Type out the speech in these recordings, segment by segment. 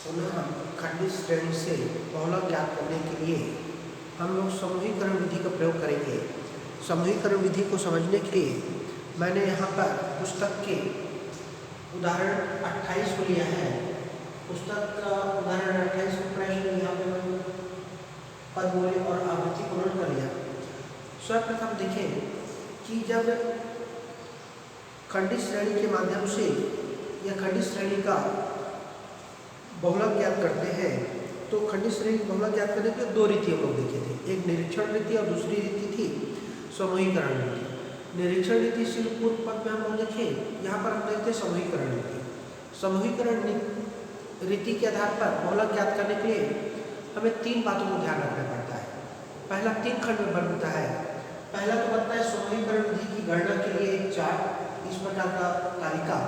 पुनः खंडित श्रेणी से बहुलक ज्ञात करने के लिए हम लोग समूहीकरण विधि का प्रयोग करेंगे। समूहीकरण विधि को समझने के लिए मैंने यहाँ पर पुस्तक के उदाहरण 28 को लिया है। पुस्तक का उदाहरण 28 को प्रश्न यहाँ पे मैंने पद मूल्य और आवृत्ति को नोट कर लिया। सर्वप्रथम देखें कि जब खंडित श्रेणी के माध्यम से या खंडित श्रेणी का बहुलक ज्ञात करते हैं तो खंडित श्रेणी की बहुलक ज्ञात करने के दो रीति हम लोग देखे थे, एक निरीक्षण रीति और दूसरी रीति थी समूहीकरण रीति। निरीक्षण रीति सिर्फ पूर्व पद में हम लोग देखे, यहाँ पर हम देखते समूहीकरण रीति। समूहीकरण रीति के आधार पर बहुलक ज्ञात करने के लिए हमें तीन बातों को ध्यान रखना पड़ता है। पहला तीन खंड में बनता है। पहला तो बनता है समूहीकरण विधि की गणना के लिए एक चार्ट, इस प्रकार का तालिका।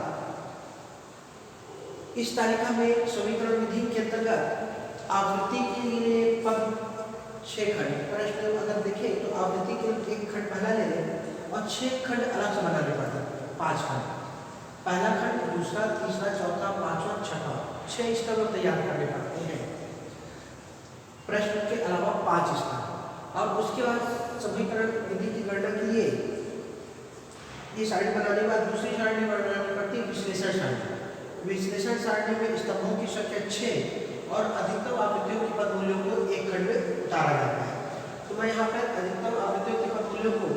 इस तालिका में समीकरण विधि के अंतर्गत आवृत्ति के लिए पद 6 खंड। प्रश्न अगर देखें तो आवृत्ति के लिए एक खंड पहला ले लें और 6 खंड अलग से बनाने पड़ते हैं। 5 खंड, पहला खंड, दूसरा, तीसरा, चौथा, पांचवा, छठा, 6 स्तर तैयार करने पड़ते हैं प्रश्न के अलावा 5 स्तर। और उसके बाद समीकरण विधि की गणना के लिए ये सारणी बनाने के बाद दूसरी सारणी बनानी पड़ती है विश्लेषण सारणी। विश्लेषण सारणी में स्तंभों की संख्या 6 और अधिकतम आवृत्तियों के पद मूल्यों को एक खंड में उतारा जाता है। तो मैं यहाँ पर अधिकतम आवृत्तियों के पद मूल्यों को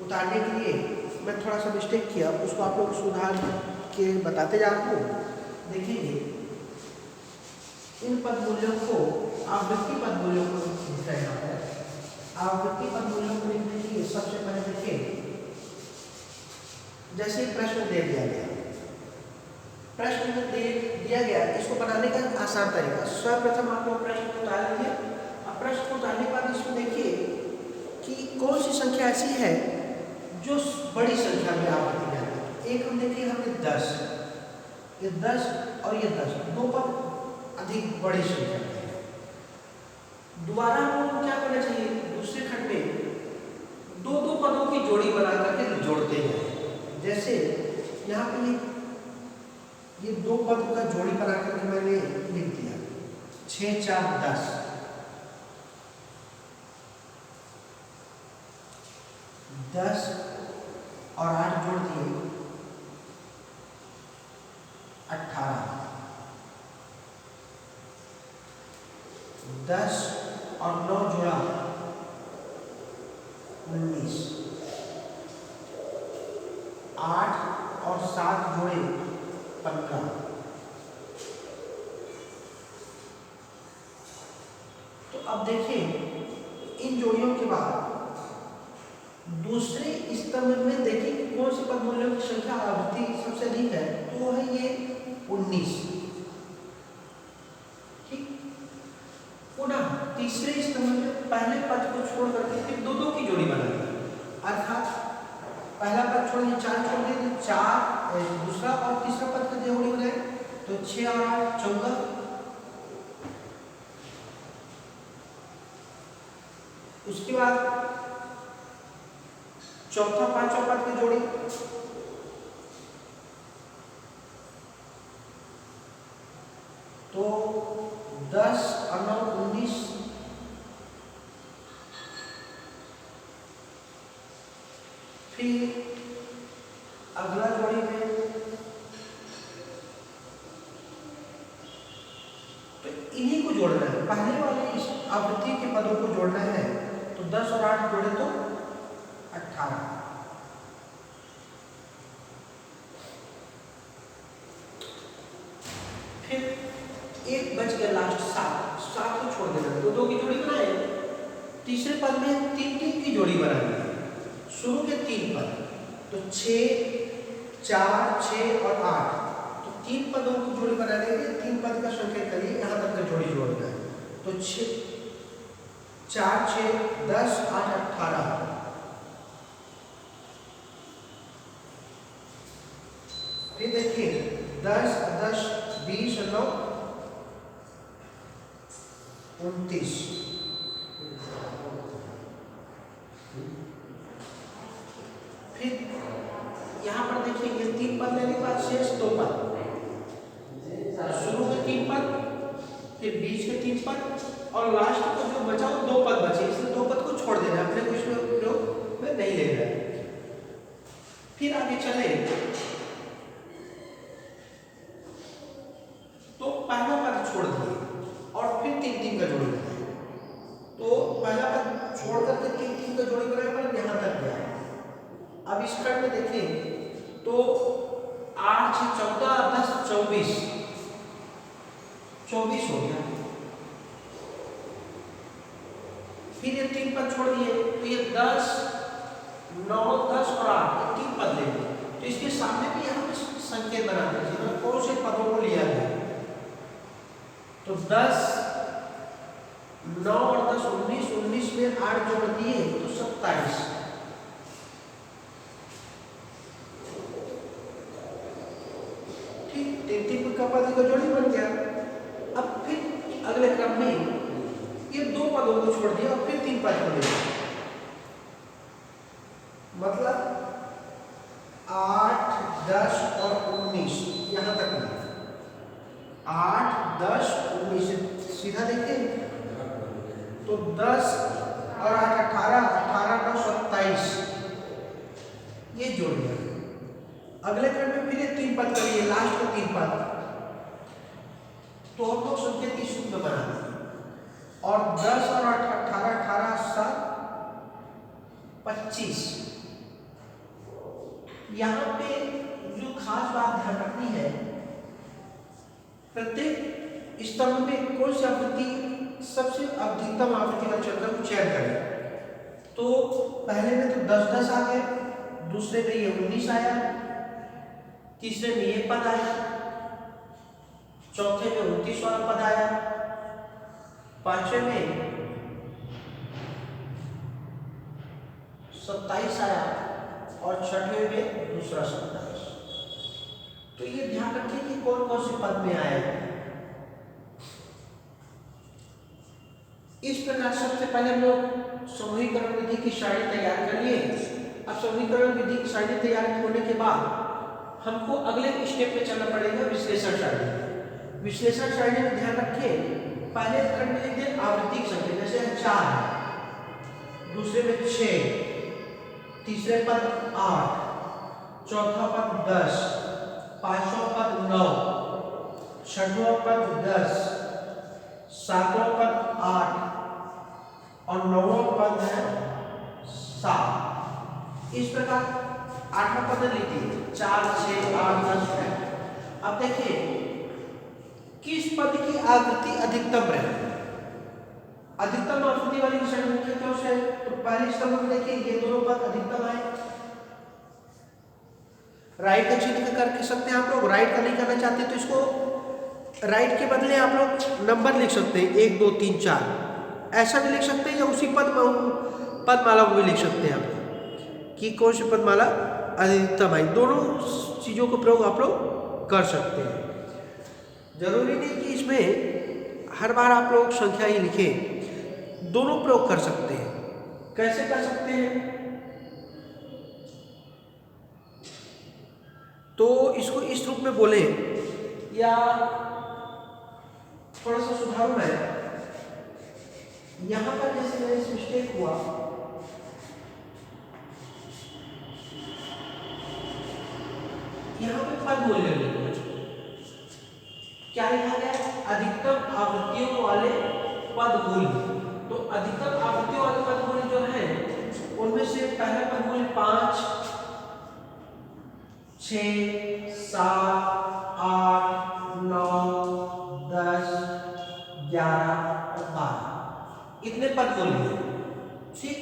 उतारने के लिए मैं थोड़ा सा मिस्टेक किया, उसको आप लोग सुधार के बताते जा रहा हूँ। देखेंगे इन पद मूल्यों को आवृत्ति पद मूल्यों को लिखा है। यहाँ पर आवृत्ति पद मूल्यों को लिखने के लिए सबसे पहले देखें, जैसे प्रश्न दे दिया गया, प्रश्न में दिया गया, इसको बनाने का आसान तरीका, सर्वप्रथम आप लोग प्रश्न को उतार लीजिए। अब प्रश्न को उतारने के बाद इसमें देखिए कि कौन सी संख्या ऐसी है जो बड़ी संख्या में आवृत्ति है। एक हम देखिए, हमने 10, ये 10 और ये 10, दो पद अधिक बड़ी संख्या है। दोबारा हम लोग क्या करना चाहिए, दूसरे खंड में दो दो पदों की जोड़ी बना करके जोड़ते हैं। जैसे यहाँ पे ये दो पद का जोड़ी बना करके मैंने लिख दिया 6, 4, 10। 10 और 8 जोड़ दिए 18। 10 और 9 जोड़ा 19। 8 और 7 जोड़े 15। तो अब देखें इन जोड़ियों के बाद दूसरे स्तंभ में देखें कौन से पद मूल्यों की संख्या आवृत्ति सबसे अधिक है, तो वो है ये 19। ठीक, पुनः तीसरे स्तंभ में पहले पद को छोड़ करके फिर दो दो की जोड़ी बनाई, अर्थात पहला पद छोड़ 4 छोड़ दिए 4, दूसरा और तीसरा पद का जोड़ी बनाए तो 6 और 8 14। उसके बाद चौथा पांचवा पद की जोड़ी तो 10 और 9 19। फिर अगला जोड़ी में तो इन्हीं को जोड़ना है, पहले वाले इस आवृत्ति के पदों को जोड़ना है। तो 10 और 8 जोड़े तो 18। फिर एक बच गया लास्ट 7 को छोड़ देना, दो दो की जोड़ी बनाए। तीसरे पद में 3 3 की जोड़ी बनानी है। शुरू के 3 पद तो 6, 4, 6 और 8, तो 3 पदों की जोड़ी बनाने के लिए 3 पद का संख्या करिए, यहाँ तक का जोड़ी जोड़ना है। तो 6, 4, 6, 10, 8, 18। फिर देखिए 10, 10, 20 और 9 29। फिर यहाँ पर देखिए 3 पद लेने के बाद शेष 2 पद शुरू में 3 पद, फिर बीच के 3 पद और लास्ट को जो बचा वो 2 पद बचे, इसलिए 2 पद को छोड़ देना है, अपने को इसमें उपयोग में नहीं लेना है। फिर आगे चले तो पहला पद छोड़ दिए और फिर 3-3 का जोड़ी बनाए, तो पहला पद छोड़ करके 3-3 का जोड़ी बनाए पर यहाँ तक गया। अब इस खंड में देखें तो 8 6 14 10 24 24 हो गया। फिर ये 3 पद छोड़ दिए तो ये 10 9 10 और 8 ये 3 पद लेंगे, तो इसके सामने भी यहाँ पे संकेत बना दीजिए कौन से पदों को लिया गया। तो 10 9 और 10 19 19 में 8 जोड़ दिए तो 27। ठीक, 3-3 का पद का जोड़ी बन गया। अब फिर अगले क्रम में ये 2 पदों को छोड़ दिया और फिर 3 पद को ले लिया, मतलब 8 10 और 19 यहाँ तक मिला। 8 10 19 सीधा देखें तो 10 और 8 18 18 9 27 ये जोड़ दिया। अगले क्रम में फिर ये 3 पद करिए, लास्ट को 3 पद, तो हम लोग संकेत की सूत्र बना दें और 10 और 8 18 18 7 25। यहाँ पे जो खास बात ध्यान रखनी है, प्रत्येक स्तंभ में कौन सी आवृत्ति सबसे अधिकतम आवृत्ति वाले चक्र को चयन करें। तो पहले में तो 10 10 आ गए, दूसरे में ये 19 आया, तीसरे में ये पद आया, चौथे में 29 वाला पद आया, पांचवें में 27 आया और छठवें में दूसरा 27। तो ये ध्यान रखिए कि कौन कौन से पद में आए। इस प्रकार सबसे पहले हम लोग समूहीकरण विधि की सारणी तैयार कर लिए। अब समूहीकरण विधि की सारणी तैयार होने के बाद हमको अगले स्टेप पे चलना पड़ेगा, विश्लेषण सारणी। विश्लेषण सारणी में ध्यान रखिए, पहले खंड में लिख दें आवृत्ति की संख्या, जैसे 4, दूसरे में 6, तीसरे पद 8, चौथा पद 10, पांचवा पद 9, छठवां पद 10, सातवां पद 8 और 9वां पद है 7। इस प्रकार 8वां पद लीजिए 4 6 8 10 है। अब देखिए किस पद की आवृत्ति अधिकतम रहे। अधिकतम आवृत्ति वाली संख्या क्यों से, तो पहले स्तंभ में देखिए ये दोनों पद अधिकतम है। राइट का चिन्ह करके सकते हैं आप लोग, राइट का नहीं करना चाहते तो इसको राइट के बदले आप लोग नंबर लिख सकते हैं 1 2 3 4, ऐसा भी लिख सकते हैं या उसी पदमाला को भी लिख सकते हैं आप कि कौन सी पदमाला अधिकतम है। दोनों चीज़ों को प्रयोग आप लोग कर सकते हैं। जरूरी नहीं कि इसमें हर बार आप लोग संख्या ही लिखें, दोनों प्रयोग कर सकते हैं। कैसे कर सकते हैं, तो इसको इस रूप में बोले या थोड़ा सा सुधारू है। यहां पर जैसे मेरे मिस्टेक हुआ, यहां पे पद मूल्य क्या लिखा गया, अधिकतम आवृत्तियों वाले पद मूल्य। तो अधिकतम आवृत्तियों वाले पद मूल्य जो है उनमें से पहला पद मूल्य 5 6 7 8 9 10 11 और 12 इतने पद मूल्य। ठीक,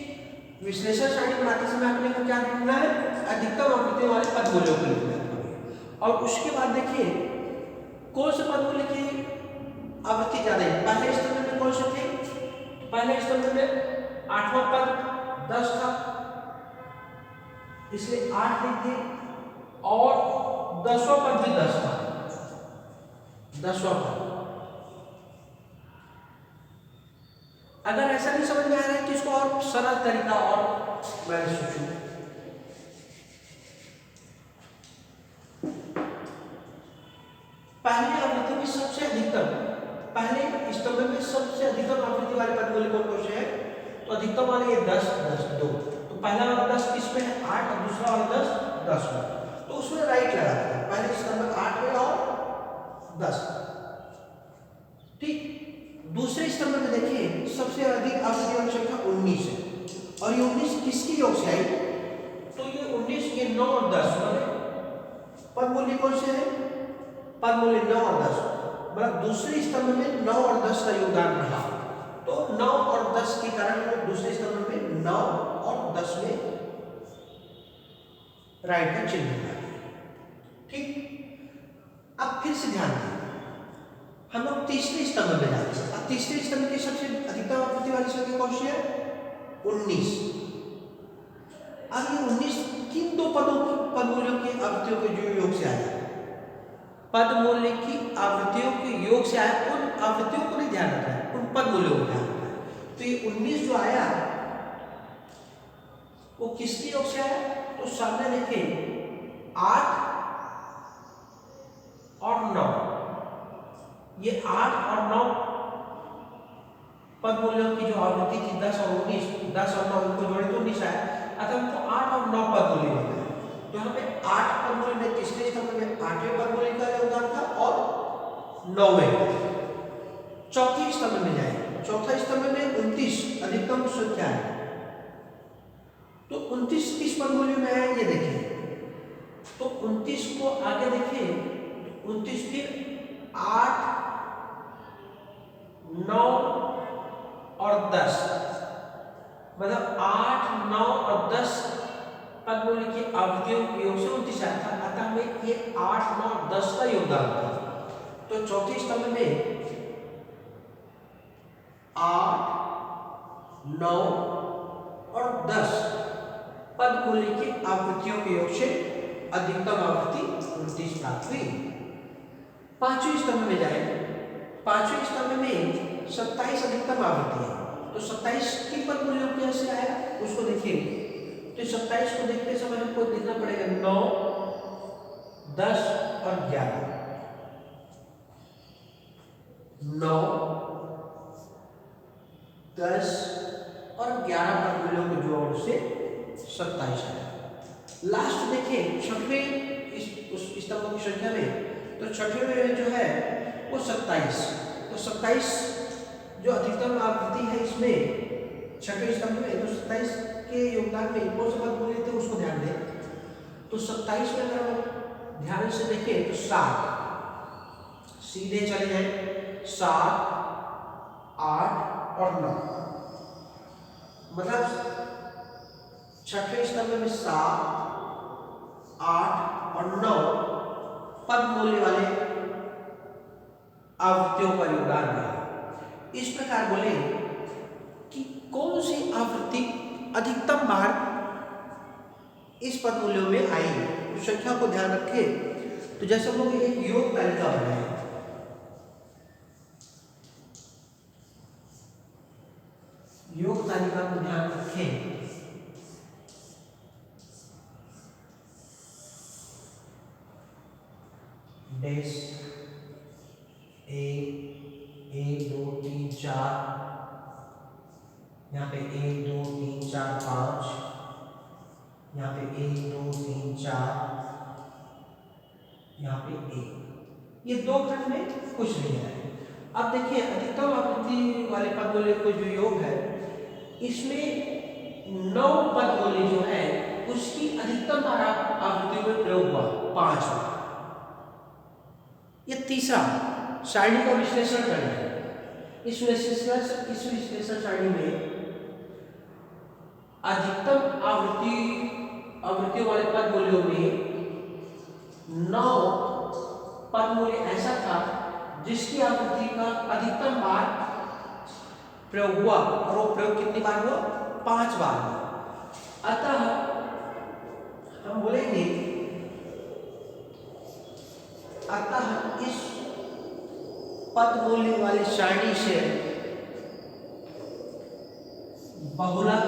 विश्लेषण सारणी बनाते समय आपने को क्या ढूंढना है, अधिकतम आवृत्तियों वाले पद मूल्यों को लिखना है। और उसके बाद देखिए कौन से पद मूल्य की आवृत्ति ज्यादा है। पहले स्तंभ में कौन से थे, पहले स्तंभ में 8वां पद 10 था, इसलिए 8 लिख दिए, और 10वां पद भी 10 था, 10वां पद। अगर ऐसा नहीं समझ में आ रहा है तो इसको और सरल तरीका और मैं सोचूं, पहली आवृत्ति में सबसे अधिकतम, पहले स्तंभ में सबसे अधिकतम आवृत्ति वाले पद मूल्य कौन कौन से है? तो अधिकतम वाले ये 10 10 2, तो पहला वाला 10 किस में है? 8, और दूसरा वाला 10 10 में, तो उसमें राइट लगा देते हैं, पहले स्तंभ 8 में और 10। ठीक, दूसरे स्तंभ में देखिए सबसे अधिक आवृत्ति वाली संख्या 19 है, और ये 19 किसके योग से आई? तो ये 19, ये 9 और 10 पद मूल्य कौन से है? पद मूल्य 9 और 10, मतलब दूसरे स्तंभ में 9 और 10 का योगदान रहा, तो 9 और 10 के कारण वो दूसरे स्तंभ में 9 और 10 में राइट का चिन्ह है। ठीक, अब फिर से ध्यान दें, हम लोग तीसरे स्तंभ में जाते हैं। अब तीसरे स्तंभ की सबसे अधिकतम आवृत्ति वाली संख्या कौन सी है? 19। अब ये 19 किन दो पद मूल्यों की आवृत्तियों के जो योग से आया? पद मूल्य की आवृत्तियों के योग से आया, उन आवृत्तियों को नहीं ध्यान रखना है, उन पद मूल्यों को ध्यान रखना है। तो ये 19 जो आया वो किसके योग से आया? तो सामने देखिए 8 और 9, ये 8 और 9 पद मूल्यों की जो आवृत्ति थी 10 और 19, 10 और 9 इनको जोड़े तो 19 आया, अतः हमको 8 और 9 पद मूल्य मिले। तो यहाँ पे 8 पद मूल्य में तीसरे स्तंभ में 8वें पद मूल्य का योगदान था और 9वें। चौथे स्तंभ में जाए, चौथा स्तंभ में 29 अधिकतम संख्या है, तो 29 किस पद मूल्य में है ये देखिए, तो 29 को आगे देखिए, 29 फिर 8 9 और 10, मतलब 8 9 और 10 पद मूल्य की आवृत्तियों के योग से 29 आया था, अतः हमें ये 8 9 और 10 का योगदान था। तो चौथे स्तंभ में 8 9 और 10 पद मूल्य की आवृत्तियों के योग से अधिकतम आवृत्ति 29 प्राप्त हुई। पांचवें स्तंभ में जाए, पांचवें स्तंभ में 27 अधिकतम आवृत्ति है, तो 27 किन पद मूल्यों के से आया उसको देखिए। तो 27 को देखते समय हमको देखना पड़ेगा 9 10 और 11, 9 10 और 11 पद मूल्यों के जोड़ से 27 है। लास्ट देखिए छठवें उस स्तंभों की संख्या में, तो छठवें में जो है वो 27, तो 27 जो अधिकतम आवृत्ति है इसमें छठवें स्तंभ में, तो 27 के योगदान में कौन से पद मूल्य थे उसको ध्यान दें। तो 27 में अगर हम ध्यान से देखें तो 7, सीधे चले जाए 7 8 और 9, मतलब छठवें स्तंभ में 7 8 और 9 पद मूल्य वाले आवृत्तियों का योगदान रहा। इस प्रकार बोले कि कौन सी आवृत्ति अधिकतम बार इस पद मूल्यों में आई, उस संख्या को ध्यान रखें। तो जैसे हम लोग एक योग तालिका बनाए, योग तालिका को ध्यान रखें, डैश 1 2 3 4, यहाँ पे 1 2 3 4 5, यहाँ पे 1 2 3 4, यहाँ पे 1, ये दो खंड में कुछ नहीं है। अब देखिए अधिकतम आवृत्ति वाले पद मूल्य को जो योग है इसमें 9 पद मूल्य जो है उसकी अधिकतम आवृत्ति में प्रयोग हुआ 5 बार। ये तीसरा सारणी का विश्लेषण करें। इस विश्लेषण सारणी में अधिकतम आवृत्ति वाले पद मूल्यों में 9 पद मूल्य ऐसा था जिसकी आवृत्ति का अधिकतम बार प्रयोग हुआ, और वो प्रयोग कितनी बार हुआ? 5 बार हुआ। अतः हम बोलेंगे, अतः इस पद मूल्य वाली सारणी से बहुलक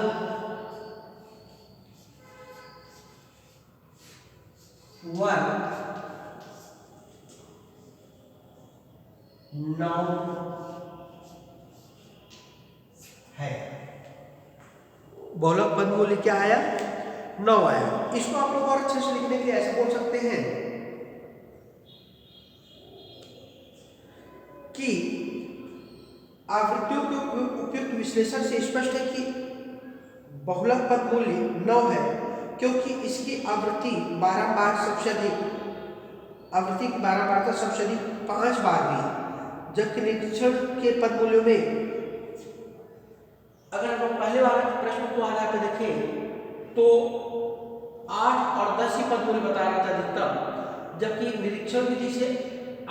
वर्ग 9 है। बहुलक पद मूल्य क्या आया? 9 आया। इसको आप लोग और अच्छे से लिखने के लिए ऐसे बोल सकते हैं कि आवृत्तियों के उपयुक्त विश्लेषण से स्पष्ट है कि बहुलक पद मूल्य 9 है, क्योंकि इसकी आवृत्ति 12 बार सबसे अधिक, आवृत्ति 12 बार तक सबसे अधिक 5 बार भी, जबकि निरीक्षण के पद मूल्यों में, अगर हम लोग पहले वाले प्रश्न को हटा कर देखें तो 8 और 10 ही पद मूल्य बता रहा था अधिकतम, जबकि निरीक्षण विधि से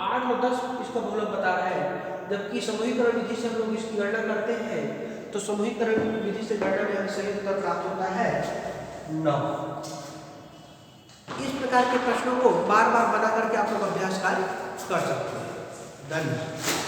8 और 10 इसका बहुलक बता रहा है। जबकि समूहीकरण विधि से हम लोग इसकी गणना करते हैं तो समूहीकरण विधि से गणना में हमें सही उत्तर प्राप्त होता है 9। इस प्रकार के प्रश्नों को बार बार बना करके आप लोग अभ्यास कार्य कर सकते हैं। धन्यवाद।